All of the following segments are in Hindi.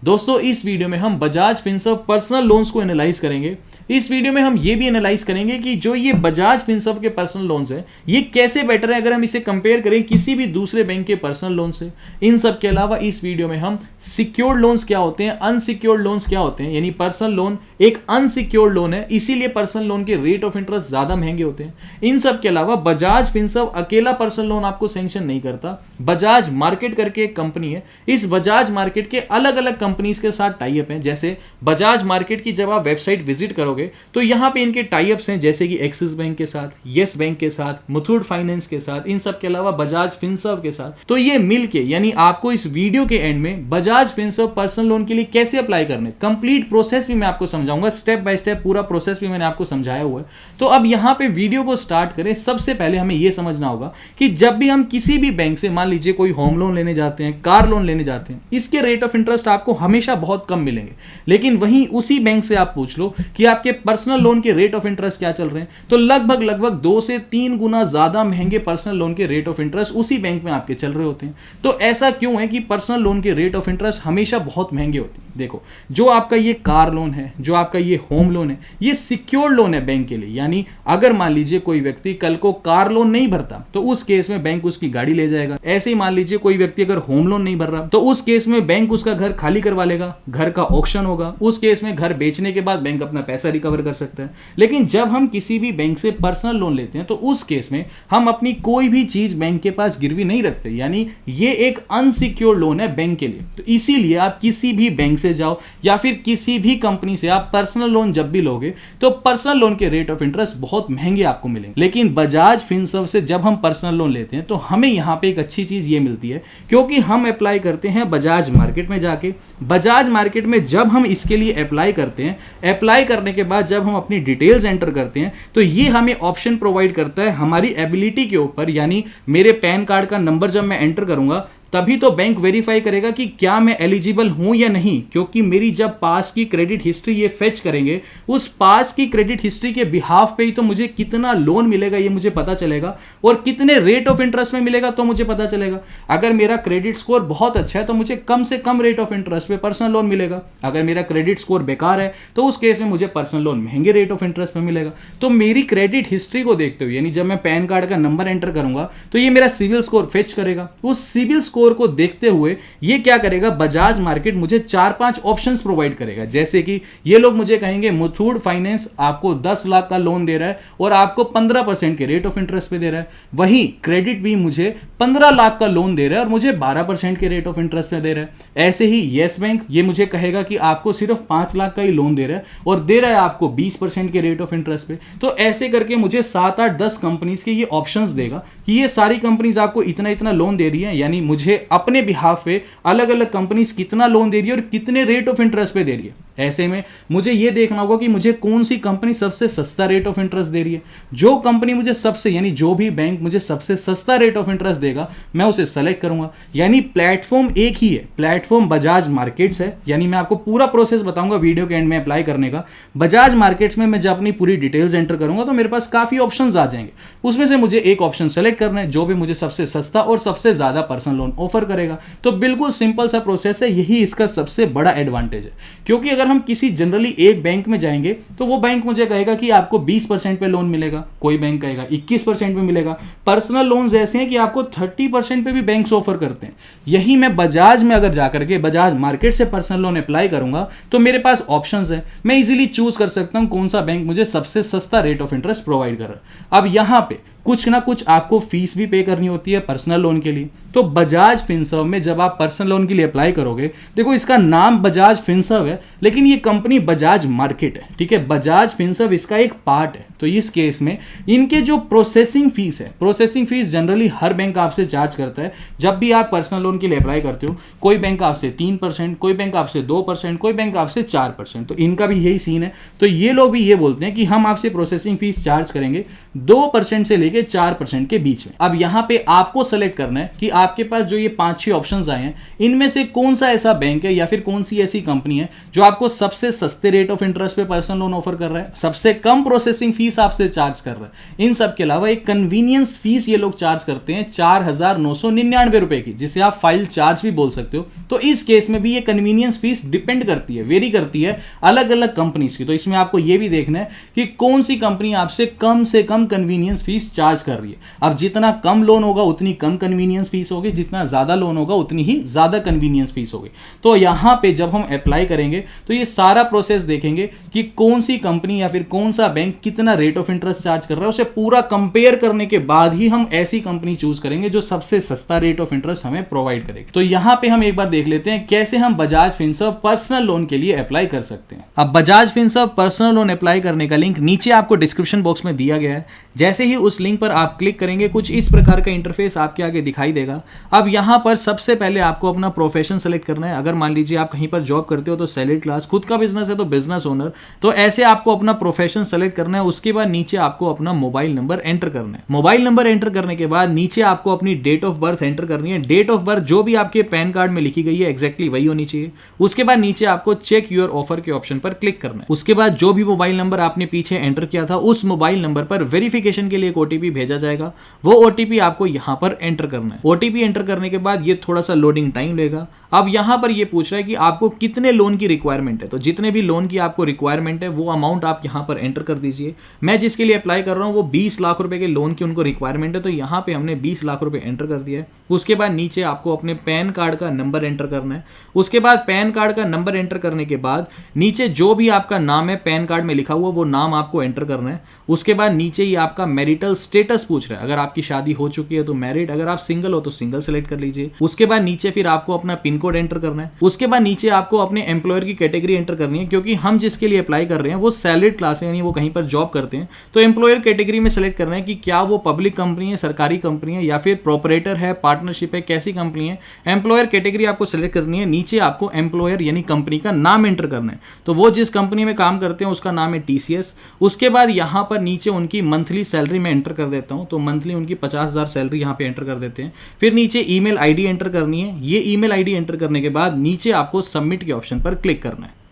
दोस्तों इस वीडियो में हम बजाज फिनसर्व पर्सनल लोन्स को एनालाइज करेंगे। इस वीडियो में हम ये भी एनालाइज करेंगे कि जो ये बजाज फिनसर्व के पर्सनल लोन्स है ये कैसे बेटर है अगर हम इसे कंपेयर करें किसी भी दूसरे बैंक के पर्सनल लोन से। इन सब के अलावा इस वीडियो में हम सिक्योर्ड लोन्स क्या होते हैं, अनसिक्योर्ड लोन्स क्या होते हैं, यानी पर्सनल लोन एक अनसिक्योर्ड लोन है इसीलिए पर्सनल लोन के रेट ऑफ इंटरेस्ट ज्यादा महंगे होते हैं। इन सब के अलावा बजाज फिनसर्व अकेला पर्सनल लोन आपको सैंक्शन नहीं करता। बजाज मार्केट करके एक कंपनी है, इस बजाज मार्केट के अलग अलग कंपनीज के साथ टाई अप हैं। जैसे बजाज मार्केट की जब आप वेबसाइट विजिट करोगे तो यहां पे इनके टाई अप्स हैं, जैसे कि एक्सिस बैंक के साथ, यस बैंक के साथ, मुथूट फाइनेंस के साथ, इन सब के अलावा बजाज फिनसर्व के साथ। तो ये मिलके यानी आपको इस वीडियो के एंड में बजाज फिनसर्व पर्सनल लोन के लिए कैसे अप्लाई करने कंप्लीट प्रोसेस भी मैं आपको समझाऊंगा, स्टेप बाय स्टेप पूरा प्रोसेस भी मैंने आपको समझाया हुआ है। तो अब यहां पे वीडियो को स्टार्ट करें। सबसे पहले हमें यह समझना होगा कि जब भी हम किसी भी बैंक से मान लीजिए कोई होम लोन लेने जाते हैं, कार लोन लेने जाते हैं, इसके रेट ऑफ इंटरेस्ट आपको हमेशा बहुत कम मिलेंगे। लेकिन वहीं उसी बैंक से आप पूछ लो कि आपके पर्सनल लोन के रेट ऑफ इंटरेस्ट क्या चल रहे हैं, तो लगभग 2 से 3 गुना ज्यादा महंगे पर्सनल लोन के रेट ऑफ इंटरेस्ट उसी बैंक में आपके चल रहे होते हैं। तो ऐसा क्यों है कि पर्सनल लोन के रेट ऑफ इंटरेस्ट हमेशा बहुत महंगे होते हैं। देखो, जो आपका ये कार लोन है, जो आपका ये होम लोन है, ये सिक्योर लोन है बैंक के लिए। यानी अगर मान लीजिए कोई व्यक्ति कल को कार लोन नहीं भरता तो उस केस में बैंक उसकी गाड़ी ले जाएगा। ऐसे ही मान लीजिए कोई व्यक्ति अगर होम लोन नहीं भर रहा तो उस केस में बैंक उसका घर खाली करवा लेगा, घर का ऑक्शन होगा, उस केस में घर बेचने के बाद बैंक अपना पैसा रिकवर कर सकता है। लेकिन जब हम किसी भी बैंक से पर्सनल लोन लेते हैं तो उस केस में हम अपनी कोई भी चीज बैंक के पास गिरवी नहीं रखते, यानी ये एक अनसिक्योर लोन है बैंक के लिए। तो इसीलिए आप किसी भी बैंक से जाओ या फिर किसी भी कंपनी से आप पर्सनल लोन जब भी लोगे तो पर्सनल लोन के रेट ऑफ इंटरेस्ट बहुत महंगे आपको मिलेंगे। लेकिन बजाज फिनसर्व से जब हम पर्सनल लोन लेते हैं तो हमें यहां पे एक अच्छी चीज ये मिलती है, क्योंकि हम अप्लाई करते हैं बजाज मार्केट में जाके। बजाज मार्केट में जब हम इसके लिए अप्लाई करते हैं, अप्लाई करने के बाद जब हम अपनी डिटेल्स एंटर करते हैं तो ये हमें ऑप्शन प्रोवाइड करता है हमारी एबिलिटी के ऊपर। यानी मेरे पैन कार्ड का नंबर जब मैं एंटर करूंगा तभी तो बैंक वेरीफाई करेगा कि क्या मैं एलिजिबल हूं या नहीं, क्योंकि मेरी जब पास की क्रेडिट हिस्ट्री ये फेच करेंगे, उस पास की क्रेडिट हिस्ट्री के बिहाफ पे ही तो मुझे कितना लोन मिलेगा ये मुझे पता चलेगा, और कितने रेट ऑफ इंटरेस्ट में मिलेगा तो मुझे पता चलेगा। अगर मेरा क्रेडिट स्कोर बहुत अच्छा है तो मुझे कम से कम रेट ऑफ इंटरेस्ट पे पर्सनल लोन मिलेगा। अगर मेरा क्रेडिट स्कोर बेकार है तो उस केस में मुझे पर्सनल लोन महंगे रेट ऑफ इंटरेस्ट में मिलेगा। तो मेरी क्रेडिट हिस्ट्री को देखते हुए, यानी जब मैं पैन कार्ड का नंबर एंटर करूंगा तो ये मेरा सिविल स्कोर फेच करेगा। उस सिविल स्कोर को देखते हुए ये क्या करेगा, बजाज मार्केट मुझे 4-5 ऑप्शंस प्रोवाइड करेगा। जैसे कि ये लोग मुझे कहेंगे मुथूट फाइनेंस आपको 10 लाख का लोन दे रहा है और आपको 15% के रेट ऑफ इंटरेस्ट पे दे रहा है। वहीं क्रेडिट भी मुझे 15 लाख का लोन दे रहा है और मुझे 12% के रेट ऑफ इंटरेस्ट पे दे रहा है। ऐसे ही यस बैंक ये मुझे कहेगा कि आपको सिर्फ 5 लाख का ही लोन दे रहा है और दे रहा है आपको 20% के रेट ऑफ इंटरेस्ट पे। तो ऐसे करके मुझे 7-8-10 कंपनीज के ये ऑप्शंस देगा कि ये सारी कंपनीज आपको इतना इतना लोन दे रही है, यानी मुझे अपने बिहाफ पे अलग अलग कंपनीज कितना लोन दे रही है और कितने रेट ऑफ इंटरेस्ट पे दे रही है। ऐसे में मुझे यह देखना होगा कि मुझे कौन सी कंपनी सबसे सस्ता रेट ऑफ इंटरेस्ट दे रही है। जो कंपनी मुझे सबसे, यानी जो भी बैंक मुझे सबसे सस्ता रेट ऑफ इंटरेस्ट देगा मैं उसे सेलेक्ट करूंगा। यानी प्लेटफॉर्म एक ही है, प्लेटफॉर्म बजाज मार्केट्स है। यानी मैं आपको पूरा प्रोसेस बताऊंगा वीडियो के एंड में अप्लाई करने का। बजाज मार्केट्स में मैं जब अपनी पूरी डिटेल्स एंटर करूंगा तो मेरे पास काफी ऑप्शंस आ जाएंगे, उसमें से मुझे एक ऑप्शन सेलेक्ट करना है जो भी मुझे सबसे सस्ता और सबसे ज्यादा पर्सनल लोन ऑफर करेगा। तो बिल्कुल सिंपल सा प्रोसेस है, यही इसका सबसे बड़ा एडवांटेज है। क्योंकि अगर हम किसी जनरली एक बैंक में जाएंगे तो वो बैंक मुझे कहेगा कि आपको 20% पे लोन मिलेगा, कोई बैंक कहेगा 21% पे मिलेगा। पर्सनल लोन्स ऐसे हैं कि आपको 30% पे भी बैंक्स ऑफर करते हैं। यही मैं बजाज में अगर जाकर के बजाज मार्केट से पर्सनल लोन अप्लाई करूंगा तो मेरे पास ऑप्शंस है, मैं इजीली चूज कर सकता हूं कौन सा बैंक मुझे सबसे सस्ता रेट ऑफ इंटरेस्ट प्रोवाइड कर रहा है। अब यहां पे कुछ ना कुछ आपको फीस भी पे करनी होती है पर्सनल लोन के लिए। तो बजाज फिनसर्व में जब आप पर्सनल लोन के लिए अप्लाई करोगे, देखो इसका नाम बजाज फिनसर्व है लेकिन ये कंपनी बजाज मार्केट है, ठीक है। बजाज फिनसर्व इसका एक पार्ट है। तो इस केस में इनके जो प्रोसेसिंग फीस है, प्रोसेसिंग फीस जनरली हर बैंक आपसे चार्ज करता है जब भी आप पर्सनल लोन के लिए अप्लाई करते हो। कोई बैंक आपसे 3%, कोई बैंक आपसे 2%, कोई बैंक आपसे 4%। तो इनका भी यही सीन है। तो ये लोग भी ये बोलते हैं कि हम आपसे प्रोसेसिंग फीस चार्ज करेंगे 2% से लेके 4% के बीच में। अब यहां पे आपको सेलेक्ट करना है कि आपके पास जो ये 5-6 ऑप्शंस आए हैं इनमें से कौन सा ऐसा बैंक है या फिर कौन सी ऐसी कंपनी है जो आपको सबसे सस्ते रेट ऑफ इंटरेस्ट पे पर्सनल लोन ऑफर कर रहा है, सबसे कम प्रोसेसिंग फीस फीस आपसे चार्ज कर रहा है। इन सब के अलावा एक कन्वीनियंस फीस ये लोग चार्ज करते हैं 4,999 रुपए की, जिसे आप फाइल चार्ज भी बोल सकते हो। तो इस केस में भी ये कन्वीनियंस फीस डिपेंड करती है, वेरी करती है अलग अलग कंपनीज की। तो इसमें आपको ये भी देखना है कि कौन सी कंपनी आपसे कम कन्वीनियंस फीस चार्ज कर रही है। अब जितना कम लोन होगा उतनी कम कन्वीनियंस फीस होगी, जितना ज्यादा लोन होगा उतनी ही ज्यादा कन्वीनियंस फीस होगी। तो यहां पे जब हम अप्लाई करेंगे तो ये सारा प्रोसेस देखेंगे कि कौन सी कंपनी या फिर कौन सा बैंक कितना रेट ऑफ इंटरेस्ट चार्ज कर रहा है, उसे पूरा कंपेयर करने के बाद ही हम ऐसी कंपनी चूज करेंगे जो सबसे सस्ता रेट ऑफ इंटरेस्ट हमें प्रोवाइड करेगी। तो यहां पे हम एक बार देख लेते हैं कैसे हम बजाज फिनसर्व पर्सनल लोन के लिए अप्लाई कर सकते हैं। अब Bajaj Finserv personal loan apply करने का लिंक नीचे आपको डिस्क्रिप्शन बॉक्स में दिया गया है। जैसे ही उस लिंक पर आप क्लिक करेंगे कुछ इस प्रकार का इंटरफेस आपके आगे दिखाई देगा। अब यहां पर सबसे पहले आपको अपना प्रोफेशन सेलेक्ट करना है। अगर मान लीजिए आप कहीं पर जॉब करते हो तो सैलरी क्लास, खुद का बिजनेस है तो बिजनेस ओनर, तो ऐसे आपको अपना प्रोफेशन सेलेक्ट करना है। उसके बाद नीचे आपको अपना मोबाइल नंबर एंटर करना है। मोबाइल नंबर एंटर करने के बाद नीचे आपको अपनी डेट ऑफ बर्थ एंटर करनी है। डेट ऑफ बर्थ जो भी आपके पैन कार्ड में लिखी गई है एग्जैक्टली वही होनी चाहिए। उसके बाद नीचे आपको चेक योर ऑफर के ऑप्शन पर क्लिक करना है। उसके बाद जो भी मोबाइल नंबर आपने पीछे एंटर किया था उस मोबाइल नंबर पर वेरिफिकेशन के लिए एक ओटीपी भेजा जाएगा। वो ओटीपी आपको यहां पर एंटर करना है। ओटीपी एंटर करने के बाद ये थोड़ा सा लोडिंग टाइम लेगा। अब यहां पर ये पूछ रहा है कि आपको कितने लोन की रिक्वायरमेंट है, तो जितने भी लोन की आपको रिक्वायरमेंट है वो अमाउंट आप यहां पर एंटर कर दीजिए। मैं जिसके लिए अप्लाई कर रहा हूं वो 20 लाख रुपए के लोन की उनको रिक्वायरमेंट है, तो यहां पे हमने 20 लाख रुपए एंटर कर दिया है। उसके बाद नीचे आपको अपने पैन कार्ड का नंबर एंटर करना है। उसके बाद पैन कार्ड का नंबर एंटर करने के बाद नीचे जो भी आपका नाम है पैन कार्ड में लिखा हुआ वो नाम आपको एंटर करना है। उसके बाद नीचे ही आपका मैरिटल स्टेटस पूछ रहा है। अगर आपकी शादी हो चुकी है तो मैरिड, अगर आप सिंगल हो तो सिंगल सेलेक्ट कर लीजिए। उसके बाद नीचे फिर आपको अपना पिन कोड एंटर करना है। उसके बाद नीचे आपको अपने एम्प्लॉयर की कैटेगरी एंटर करनी है, क्योंकि हम जिसके लिए अप्लाई कर रहे हैं वो सैलरीड क्लास है, यानी वो कहीं पर जॉब करते हैं। तो एम्प्लॉयर कैटेगरी में सेलेक्ट करना है कि क्या वो पब्लिक कंपनी है, सरकारी कंपनी है, या फिर प्रोपरेटर है, पार्टनरशिप है, कैसी कंपनी है। एम्प्लॉयर कैटेगरी आपको सेलेक्ट करनी है। नीचे आपको एम्प्लॉयर यानी कंपनी का नाम एंटर करना है। तो वो जिस कंपनी में काम करते हैं उसका नाम है टीसीएस। उसके बाद यहां पर नीचे उनकी मंथली सैलरी में एंटर कर देता हूं, तो मंथली उनकी 50,000 सैलरी यहां पे एंटर कर देते हैं। फिर नीचे ईमेल आईडी एंटर करनी है। ये ईमेल आईडी एंटर करने के बाद नीचे आपको सबमिट के ऑप्शन पर क्लिक करना है।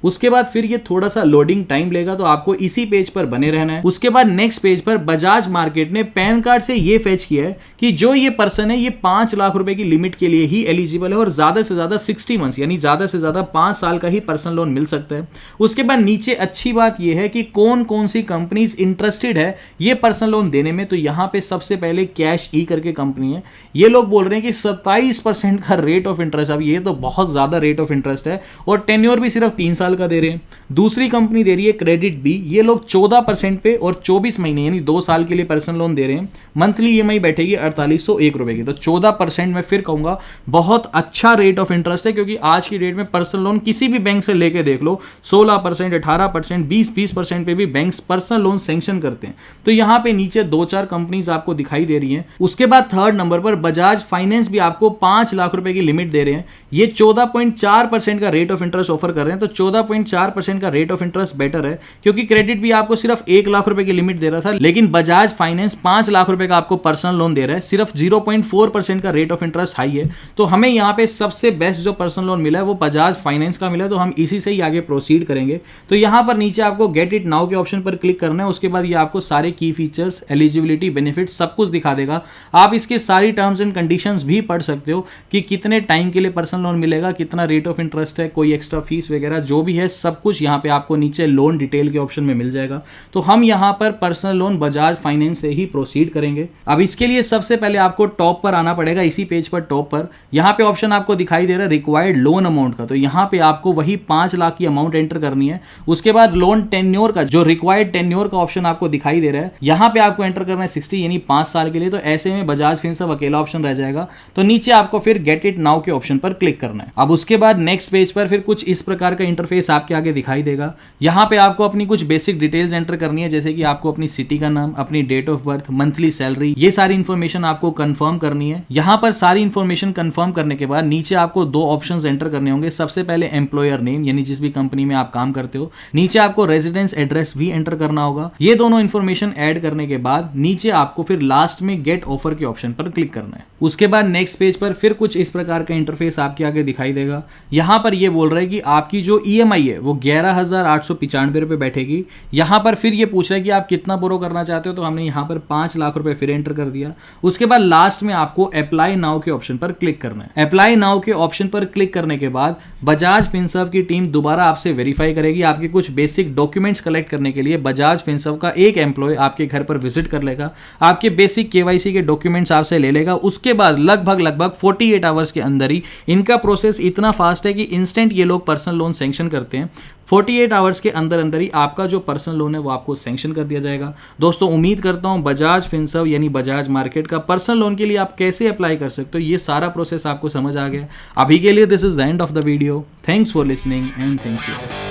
उसके बाद फिर ये थोड़ा सा लोडिंग टाइम लेगा, तो आपको इसी पेज पर बने रहना है। उसके बाद नेक्स्ट पेज पर बजाज मार्केट ने पैन कार्ड से ये फेच किया है कि जो ये पर्सन है ये 5 लाख रुपए की लिमिट के लिए ही एलिजिबल है और ज्यादा से ज्यादा 60 मंथ्स यानी ज्यादा से ज्यादा 5 साल का ही पर्सनल लोन मिल सकता है। उसके बाद नीचे अच्छी बात यह है कि कौन कौन सी कंपनीज इंटरेस्टेड है ये पर्सनल लोन देने में। तो यहां पे सबसे पहले कैश ई करके कंपनी है। ये लोग बोल रहे हैं कि 27% का रेट ऑफ इंटरेस्ट। अब ये तो बहुत ज्यादा रेट ऑफ इंटरेस्ट है और टेन्योर भी सिर्फ 3 साल का दे रहे हैं। दूसरी कंपनी दे रही है क्रेडिट बी, ये लोग 14% पे और 24 महीने यानी 2 साल के लिए पर्सनल लोन दे रहे हैं। मंथली ईएमआई बैठेगी 4801 रुपए की। तो 14% मैं फिर कहूंगा बहुत अच्छा रेट ऑफ इंटरेस्ट है, क्योंकि आज की डेट में पर्सनल लोन किसी भी बैंक से लेके देख लो 16%, 18%, 20% पे भी बैंक्स पर्सनल लोन सैंक्शन करते हैं। तो यहां पे नीचे 2-4 कंपनीज आपको दिखाई दे रही हैं। उसके बाद थर्ड नंबर पर बजाज फाइनेंस भी आपको 5 लाख रुपए की लिमिट दे रहे हैं। ये 14.4% का रेट ऑफ इंटरेस्ट ऑफर कर रहे हैं। तो 14.4% का रेट ऑफ इंटरेस्ट बेटर है, क्योंकि क्रेडिट भी आपको सिर्फ 1 लाख रुपए की लिमिट दे रहा था, लेकिन बजाज फाइनेंस 5 लाख रुपए का आपको पर्सनल लोन दे रहा है। सिर्फ 0.4% का रेट ऑफ इंटरेस्ट हाई है। तो हमें यहां पे सबसे बेस्ट जो पर्सनल लोन मिला है वो बजाज फाइनेंस का मिला है, तो हम इसी से ही आगे प्रोसीड करेंगे। तो यहां पर नीचे आपको गेट इट नाउ के ऑप्शन पर क्लिक करना है। उसके बाद ये आपको सारे की फीचर्स, एलिजिबिलिटी, बेनिफिट सब कुछ दिखा देगा। आप इसके सारी टर्म्स एंड कंडीशंस भी पढ़ सकते हो कि कितने टाइम के लिए पर्सनल लोन मिलेगा, कितना रेट ऑफ इंटरेस्ट है, कोई एक्स्ट्रा फीस वगैरह जो भी है सब कुछ यहाँ पे आपको नीचे लोन डिटेल के ऑप्शन में मिल जाएगा। तो हम यहाँ पर पर्सनल लोन बजाज फाइनेंस से ही प्रोसीड करेंगे। अब इसके लिए सबसे पहले आपको टॉप पर आना पड़ेगा। इसी पेज पर टॉप पर यहाँ पे ऑप्शन आपको दिखाई दे रहा है रिक्वायर्ड लोन अमाउंट का। तो यहाँ पे आपको वही 5 लाख की अमाउंट एंटर करनी है। उसके बाद लोन टेन्योर का जो रिक्वायर्ड टेन्योर का ऑप्शन आपको दिखाई दे रहा है, यहाँ पे आपको एंटर करना है 60 यानी 5 साल के लिए। तो ऐसे में बजाज फिनसर्व अकेला ऑप्शन रह जाएगा। तो नीचे आपको फिर गेट इट नाउ के ऑप्शन पर क्लिक करना है। अब उसके बाद नेक्स्ट पेज पर फिर कुछ इस प्रकार का इंटरफेस आपके आगे दिखाई देगा। यहाँ पे आपको अपनी कुछ बेसिक डिटेल्स एंटर करनी है, जैसे कि आपको अपनी सिटी का नाम, अपनी date of birth, monthly salary, ये सारी इंफॉर्मेशन आपको कंफर्म करनी है। यहाँ पर सारी इंफॉर्मेशन कंफर्म करने के बाद नीचे आपको 2 ऑप्शंस एंटर करने होंगे। सबसे पहले एम्प्लॉयर नेम यानी जिस भी कंपनी में आप काम करते हो। नीचे आपको रेजिडेंस एड्रेस भी एंटर करना होगा। ये दोनों इंफॉर्मेशन ऐड करने के बाद नीचे आपको फिर लास्ट में गेट ऑफर के ऑप्शन पर क्लिक करना है। उसके बाद नेक्स्ट पेज पर फिर कुछ इस प्रकार का इंटरफेस आपके आगे दिखाई देगा। यहाँ पर ये बोल रहा है कि आपकी जो EMI EMI है वो 11,895 रुपये बैठेगी। यहाँ पर फिर ये पूछ रहा है कि आप कितना बोरो करना चाहते हो, तो हमने यहाँ पर 5 लाख रुपए फिर एंटर कर दिया। उसके बाद लास्ट में आपको अप्लाई नाउ के ऑप्शन पर क्लिक करना है। अप्लाई नाउ के ऑप्शन पर क्लिक करने के बाद बजाज फिनसर्व की टीम दोबारा आपसे वेरीफाई करेगी। आपके कुछ बेसिक डॉक्यूमेंट्स कलेक्ट करने के लिए बजाज फिनसर्व का एक एम्प्लॉय आपके घर पर विजिट कर लेगा, आपके बेसिक KYC के डॉक्यूमेंट्स आपसे ले लेगा। उसके बाद लगभग 48 आवर्स के अंदर ही, इनका प्रोसेस इतना फास्ट है कि इंस्टेंट ये लोग पर्सनल लोन सैंक्शन करते हैं। 48 आवर्स के अंदर ही आपका जो पर्सनल लोन है वो आपको सैंक्शन कर दिया जाएगा। दोस्तों उम्मीद करता हूं बजाज फिनसर्व यानी बजाज मार्केट का पर्सनल लोन के लिए आप कैसे अप्लाई कर सकते हो, ये सारा प्रोसेस आपको समझ आ गया। अभी के लिए this is the end of the video. Thanks for listening and thank you.